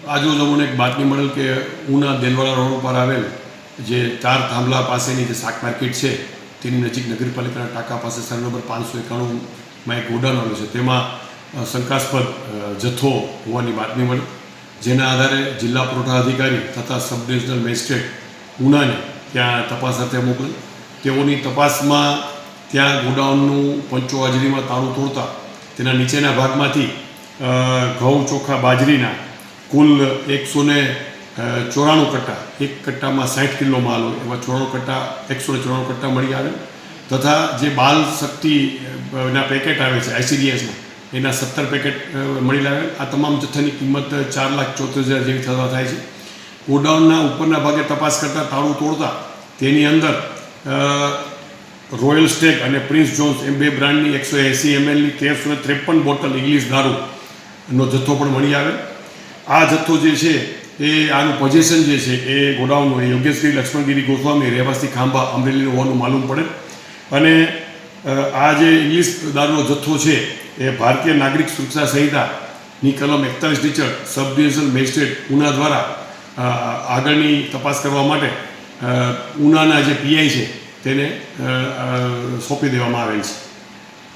આજુ અમને એક બાતમી મળેલ કે ઉના દેલવાડા રોડ ઉપર આવેલ જે 4 થાંભલા પાસેની જે શાક માર્કેટ છે તેની નજીક નગરપાલિકાના ટાંકા પાસે સર્વે નંબર 591માં એક ગોડાઉન આવેલું છે. તેમાં શંકાસ્પદ જથ્થો હોવાની બાતમી મળી, જેના આધારે જિલ્લા પુરવઠા અધિકારી તથા સબ ડિવિઝનલ મેજિસ્ટ્રેટ ઉનાને ત્યાં તપાસ અર્થે મોકલેલ. તેઓની તપાસમાં ત્યાં ગોડાઉનનું પંચો હાજરીમાં તાળું તોડતા તેના નીચેના ભાગમાંથી ઘઉં ચોખા બાજરીના કુલ 194 કટ્ટા, એક કટ્ટામાં 60 કિલો માલ હોય એવા 194 કટ્ટા મળી આવે તથા જે બાલ શક્તિના પેકેટ આવે છે ICDSના એના 17 પેકેટ મળી લાવેલ. આ તમામ જથ્થાની કિંમત 4,74,000 જેવી થવા થાય છે. ગોડાઉનના ઉપરના ભાગે તપાસ કરતાં તાળું તોડતા તેની અંદર રોયલ સ્ટેગ અને પ્રિન્સ જોન્સ એમ બે બ્રાન્ડની 180 mlની 1353 બોટલ ઇંગ્લિશ દારૂનો જથ્થો પણ મળી આવે. આ જથ્થો જે છે એ આનું પોઝેશન જે છે એ ગોડાઉનનું એ યોગેશગીરી લક્ષ્મણગીરી ગોસ્વામી રહેવાસી ખાંભા અમરેલીનું હોવાનું માલુમ પડે. અને આ જે ઇંગ્લિશ દારૂનો જથ્થો છે એ ભારતીય નાગરિક સુરક્ષા સંહિતાની કલમ 41 હેઠળ સબ ડિવિઝનલ મેજિસ્ટ્રેટ ઉના દ્વારા આગળની તપાસ કરવા માટે ઉનાના જે PI છે તેને સોંપી દેવામાં આવેલ છે.